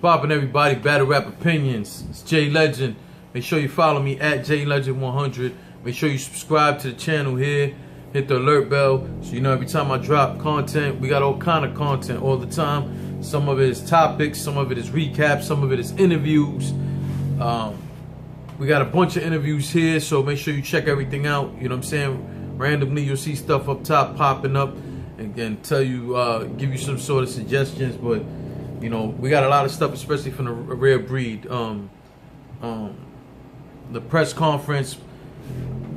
Poppin' everybody, battle rap opinions. It's JLegend. Make sure you follow me at JLegend100. Make sure you subscribe to the channel here. Hit the alert bell so you know every time I drop content. We got all kind of content all the time. Some of it is topics, some of it is recaps, some of it is interviews. We got a bunch of interviews here, so make sure you check everything out. You know what I'm saying? Randomly you'll see stuff up top popping up and tell you, give you some sort of suggestions, but you know, we got a lot of stuff, especially from the rare breed. The press conference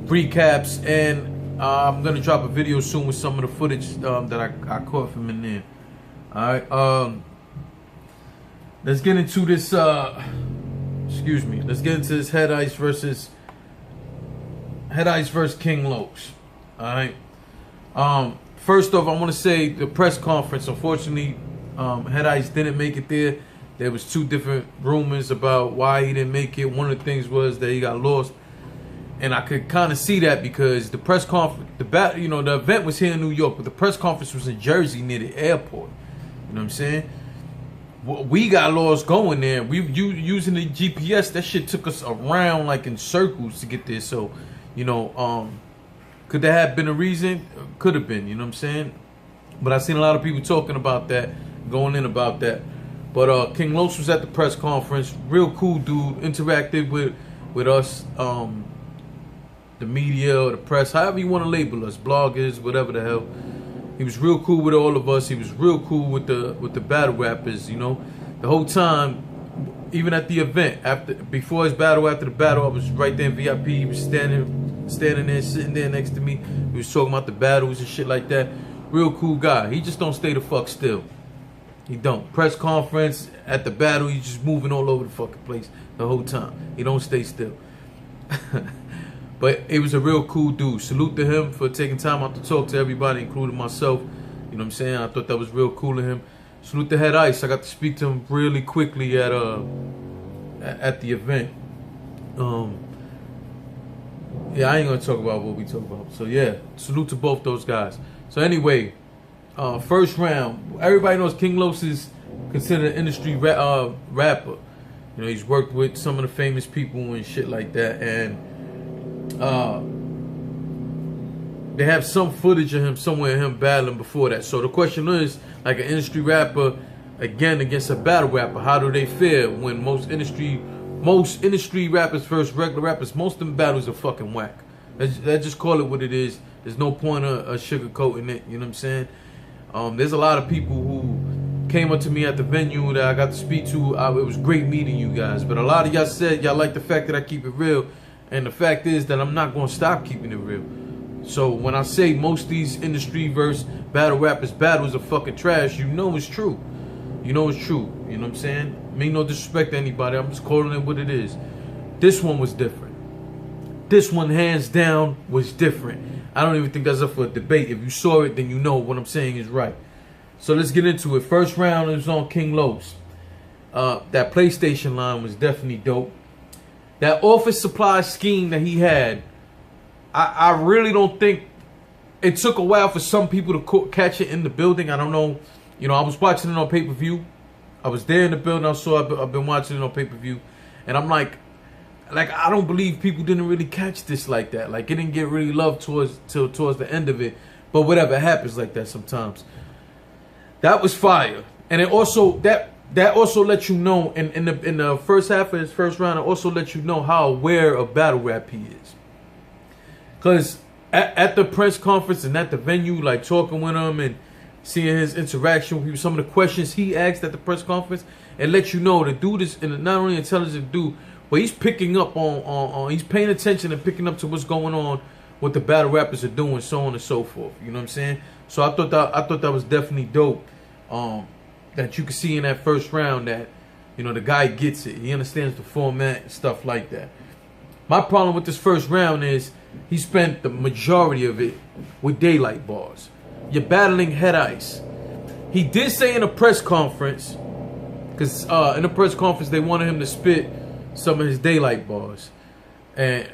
recaps, and I'm gonna drop a video soon with some of the footage that I caught from in there. All right, let's get into this. Excuse me. Let's get into this Head Ice versus King Los. All right. First off, I want to say the press conference. Unfortunately, Head Ice didn't make it there. There was two different rumors about why he didn't make it. One of the things was that he got lost, and I could kind of see that because the press conference, the event was here in New York, but the press conference was in Jersey near the airport. You know what I'm saying? We got lost going there. Using the GPS. That shit took us around like in circles to get there. So, you know, could that have been a reason? Could have been. You know what I'm saying? But I seen a lot of people talking about that, going in about that. But King Los was at the press conference. Real cool dude. Interacted with us, the media or the press, however you want to label us, bloggers, whatever the hell. He was real cool with all of us. He was real cool with the battle rappers. You know, the whole time, even at the event, before his battle, after the battle, I was right there in VIP. He was standing there, sitting there next to me. He was talking about the battles and shit like that. Real cool guy. He just don't stay the fuck still. He don't. Press conference, at the battle, he's just moving all over the fucking place the whole time. He don't stay still. But it was a real cool dude. Salute to him for taking time out to talk to everybody, including myself. You know what I'm saying? I thought that was real cool of him. Salute to Head Ice. I got to speak to him really quickly at the event. Yeah, I ain't gonna talk about what we talk about. So yeah, salute to both those guys. So anyway, first round. Everybody knows King Los is considered an industry rapper. You know, he's worked with some of the famous people and shit like that, and they have some footage of him somewhere, him battling before that. So the question is, like an industry rapper again against a battle rapper, how do they fare when most industry rappers versus regular rappers, most of them battles are fucking whack. Let's just call it what it is. There's no point of sugarcoating it. You know what I'm saying? There's a lot of people who came up to me at the venue that I got to speak to. It was great meeting you guys, but a lot of y'all said y'all like the fact that I keep it real. And the fact is that I'm not going to stop keeping it real. So when I say most of these industry versus battle rappers battles are fucking trash, you know it's true. You know it's true. You know what I'm saying? I mean, no disrespect to anybody. I'm just calling it what it is. This one was different. This one, hands down, was different. I don't even think that's up for a debate. If you saw it, then you know what I'm saying is right. So let's get into it. First round, it was on King Los. That PlayStation line was definitely dope. That office supply scheme that he had, I really don't think, it took a while for some people to catch it in the building. I don't know. You know, I was watching it on pay-per-view. I was there in the building. I've been watching it on pay-per-view. And I'm like, I don't believe people didn't really catch this like that. Like, it didn't get really loved towards the end of it. But whatever, it happens like that sometimes. That was fire. And it also, that also lets you know, in the first half of his first round, it also lets you know how aware of battle rap he is. Because at the press conference and at the venue, like talking with him and seeing his interaction with people, some of the questions he asked at the press conference, it lets you know the dude is not only an intelligent dude, but he's picking up on he's paying attention and picking up to what's going on, what the battle rappers are doing, so on and so forth. You know what I'm saying? So I thought that was definitely dope. That you can see in that first round that, you know, the guy gets it. He understands the format and stuff like that. My problem with this first round is he spent the majority of it with daylight bars. You're battling Head Ice. He did say in a press conference, because in the press conference they wanted him to spit some of his daylight bars. And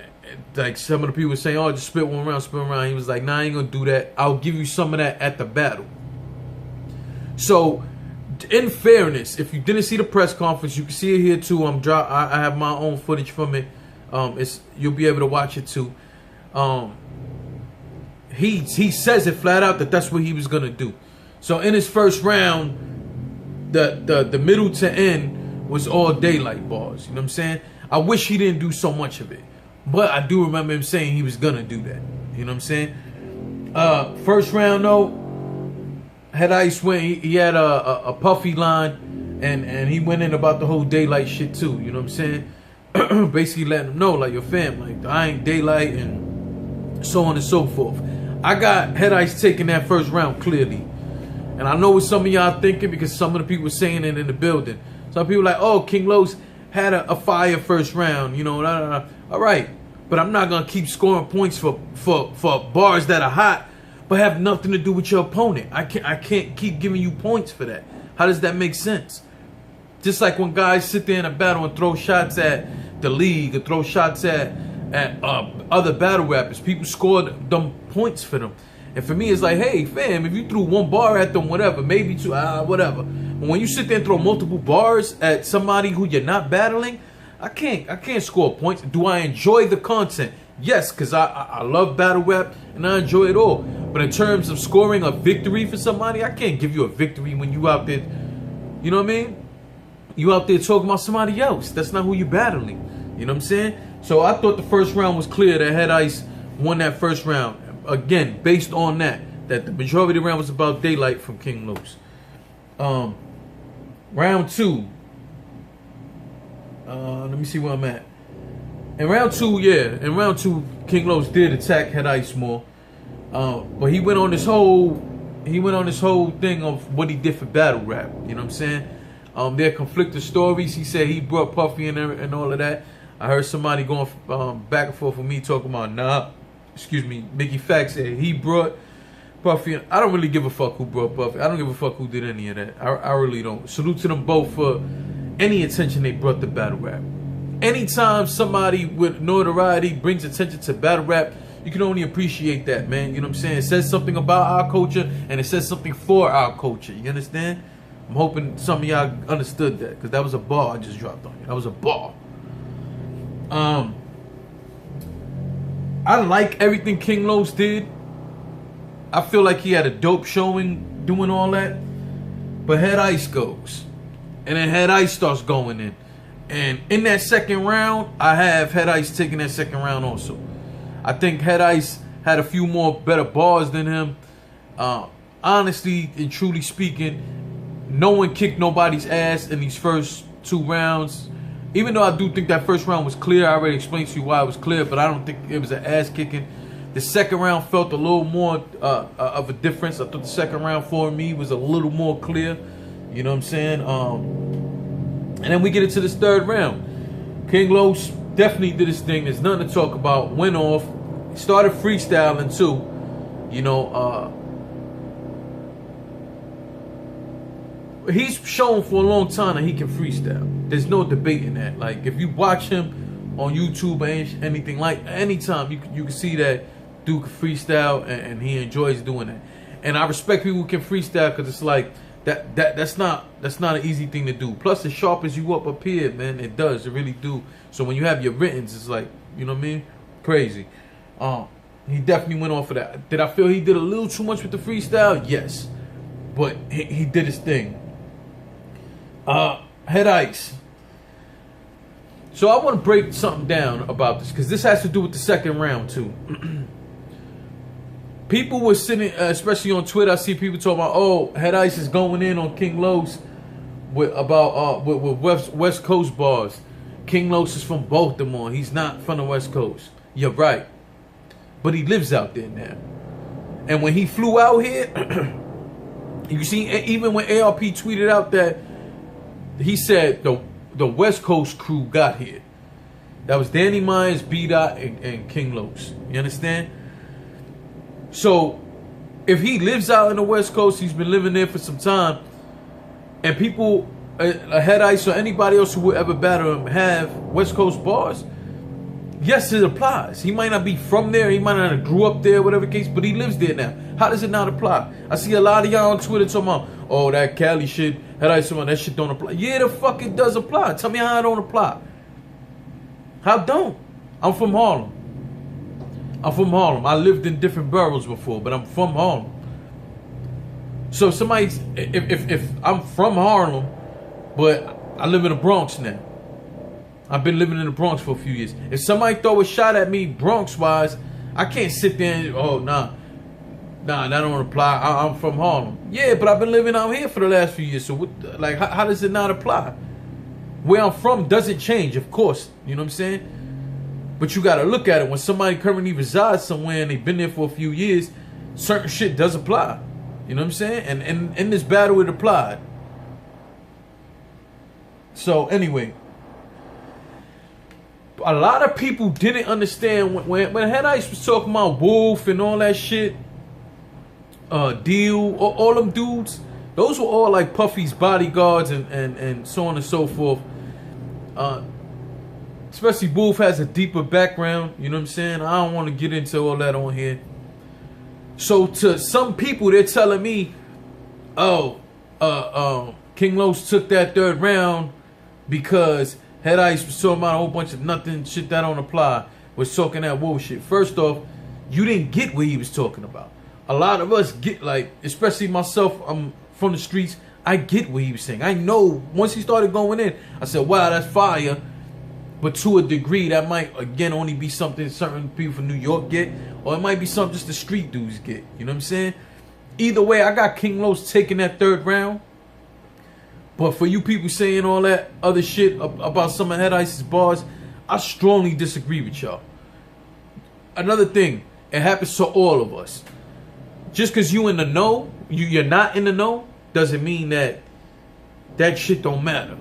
like some of the people were saying, oh, just spit one round, spit one round. He was like, nah, I ain't going to do that. I'll give you some of that at the battle. So in fairness, if you didn't see the press conference, you can see it here too. I have my own footage from it. You'll be able to watch it too. He says it flat out that that's what he was gonna do. So in his first round, the middle to end was all daylight bars. You know what I'm saying? I wish he didn't do so much of it, but I do remember him saying he was gonna do that. You know what I'm saying? First round though, Head Ice went. He had a puffy line, and he went in about the whole daylight shit too. You know what I'm saying? Basically letting him know, like, your fam, like, I ain't daylight, and so on and so forth. I got Head Ice taking that first round clearly, and I know what some of y'all thinking, because some of the people were saying it in the building. Some people like, oh, King Los had a fire first round, you know. All right, but I'm not gonna keep scoring points for bars that are hot but have nothing to do with your opponent. I can't keep giving you points for that. How does that make sense? Just like when guys sit there in a battle and throw shots at the league or throw shots at other battle rappers, people scored them points for them. And for me, it's like, hey, fam, if you threw one bar at them, whatever, maybe two, whatever. But when you sit there and throw multiple bars at somebody who you're not battling, I can't score points. Do I enjoy the content? Yes, because I love battle rap and I enjoy it all. But in terms of scoring a victory for somebody, I can't give you a victory when you out there, you know what I mean? You out there talking about somebody else. That's not who you're battling. You know what I'm saying? So I thought the first round was clear that Head Ice won that first round. Again, based on that the majority of the round was about daylight from King Los. Round two. Let me see where I'm at. In round two, King Los did attack Head Ice more. But he went on this whole thing of what he did for battle rap. You know what I'm saying? There are conflicting stories. He said he brought Puffy in there and all of that. I heard somebody going back and forth with me talking about, Mickey Fax said he brought Puffy in. I don't really give a fuck who brought Puffy. I don't give a fuck who did any of that. I really don't. Salute to them both for any attention they brought to battle rap. Anytime somebody with notoriety brings attention to battle rap, you can only appreciate that, man. You know what I'm saying? It says something about our culture, and it says something for our culture. You understand? I'm hoping some of y'all understood that, because that was a bar I just dropped on you. That was a bar. I like everything King Los did. I feel like he had a dope showing doing all that. But Head Ice goes. And then Head Ice starts going in. And in that second round, I have Head Ice taking that second round also. I think Head Ice had a few more better bars than him. Honestly and truly speaking, no one kicked nobody's ass in these first two rounds. Even though I do think that first round was clear. I already explained to you why it was clear, but I don't think it was an ass kicking. The second round felt a little more of a difference. I thought the second round for me was a little more clear. You know what I'm saying? And then we get into this third round. King Los definitely did his thing. There's nothing to talk about. Went off. Started freestyling too. You know, he's shown for a long time that he can freestyle. There's no debating that. Like, if you watch him on YouTube or anything, like, anytime you can see that dude can freestyle, and he enjoys doing that. And I respect people who can freestyle, because it's like that's not an easy thing to do. Plus, it sharpens you up here, man. It does. It really do. So when you have your writtens, it's like, you know what I mean? Crazy. He definitely went off of that. Did I feel he did a little too much with the freestyle? Yes. But he did his thing. Head Ice. So I want to break something down about this, because this has to do with the second round too. People were sitting, especially on Twitter, I see people talking about, oh, Head Ice is going in on King Los with West Coast bars. King Los is from Baltimore. He's not from the West Coast. You're right. But he lives out there now. And when he flew out here, you see, even when ARP tweeted out that he said the West Coast crew got here. That was Danny Myers, B.R.O, and King Los. You understand? So, if he lives out in the West Coast, he's been living there for some time, and people, Head Ice or anybody else who would ever battle him, have West Coast bars, yes, it applies. He might not be from there, he might not have grew up there, whatever case, but he lives there now. How does it not apply? I see a lot of y'all on Twitter talking about, oh, that Cali shit, that shit don't apply. Yeah, the fuck it does apply. Tell me how it don't apply. How don't? I'm from Harlem. I lived in different boroughs before, but I'm from Harlem. So if I'm from Harlem, but I live in the Bronx now. I've been living in the Bronx for a few years. If somebody throw a shot at me Bronx-wise, I can't sit there and, oh, nah, that don't apply. I'm from Harlem. Yeah, but I've been living out here for the last few years. So, how does it not apply? Where I'm from doesn't change, of course. You know what I'm saying? But you got to look at it. When somebody currently resides somewhere and they've been there for a few years, certain shit does apply. You know what I'm saying? And in this battle, it applied. So, anyway. A lot of people didn't understand when Head Ice was talking about Wolf and all that shit. Deal, all them dudes. Those were all like Puffy's bodyguards and so on and so forth. Especially Wolf has a deeper background. You know what I'm saying? I don't want to get into all that on here. So to some people, they're telling me, oh, King Los took that third round because Head Ice was talking about a whole bunch of nothing, shit that don't apply. Was talking that Wolf shit. First off, you didn't get what he was talking about. A lot of us get, like, especially myself, I'm from the streets, I get what he was saying. I know once he started going in, I said, wow, that's fire. But to a degree, that might, again, only be something certain people from New York get. Or it might be something just the street dudes get. You know what I'm saying? Either way, I got King Los taking that third round. But for you people saying all that other shit about some of Head Ice's bars, I strongly disagree with y'all. Another thing, it happens to all of us. Just because you in the know, you're not in the know, doesn't mean that shit don't matter.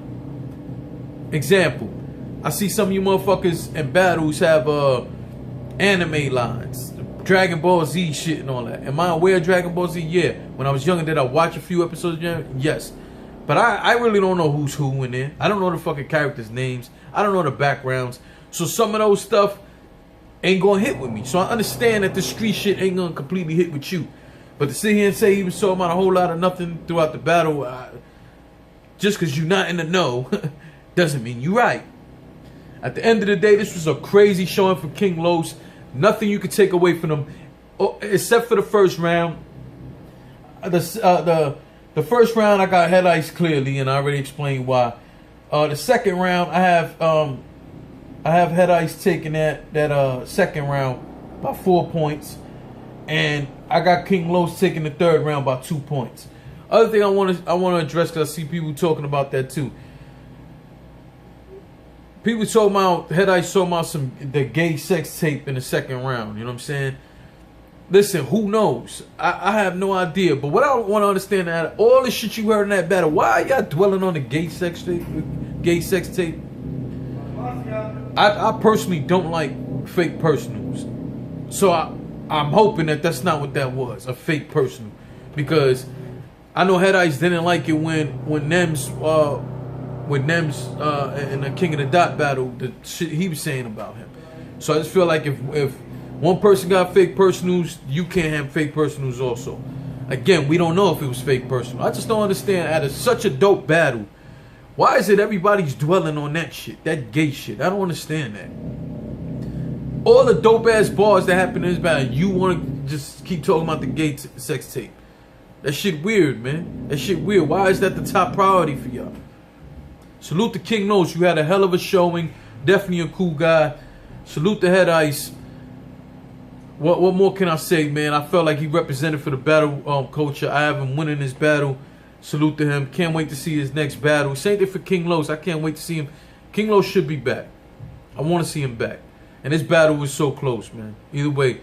Example, I see some of you motherfuckers in battles have anime lines, Dragon Ball Z shit and all that. Am I aware of Dragon Ball Z? Yeah. When I was younger, did I watch a few episodes of Dragon? Yes. But I really don't know who's who in there. I don't know the fucking characters' names. I don't know the backgrounds. So some of those stuff ain't gonna hit with me. So I understand that the street shit ain't gonna completely hit with you. But to sit here and say he was talking about a whole lot of nothing throughout the battle, just because you're not in the know, doesn't mean you're right. At the end of the day, this was a crazy showing for King Los. Nothing you could take away from him, except for the first round. The first round, I got Head Ice clearly, and I already explained why. The second round, I have Head Ice taking that second round by 4 points, and I got King Los taking the third round by 2 points. Other thing I want to address, because I see people talking about that too. People talking about Head Ice talking about the gay sex tape in the second round. You know what I'm saying? Listen, who knows? I have no idea. But what I want to understand, that all the shit you heard in that battle, why are y'all dwelling on the gay sex tape? I personally don't like fake personals. So I'm hoping that that's not what that was, a fake personal. Because I know Head Ice didn't like it when Nems in the King of the Dot battle, the shit he was saying about him. So I just feel like if one person got fake personals, you can't have fake personals also. Again, we don't know if it was fake personal. I just don't understand, out of such a dope battle, why is it everybody's dwelling on that shit, that gay shit? I don't understand that. All the dope ass bars that happen in this battle, you want to just keep talking about the gay sex tape. That shit weird, man. That shit weird. Why is that the top priority for y'all? Salute to King Los. You had a hell of a showing. Definitely a cool guy. Salute to Head Ice. What more can I say, man? I felt like he represented for the battle culture. I have him winning this battle. Salute to him. Can't wait to see his next battle. Same thing for King Los. I can't wait to see him. King Los should be back. I want to see him back. And this battle was so close, man. Either way,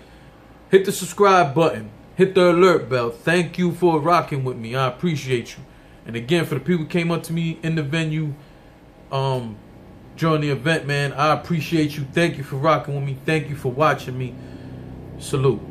hit the subscribe button. Hit the alert bell. Thank you for rocking with me. I appreciate you. And again, for the people who came up to me in the venue during the event, man, I appreciate you. Thank you for rocking with me. Thank you for watching me. Salute.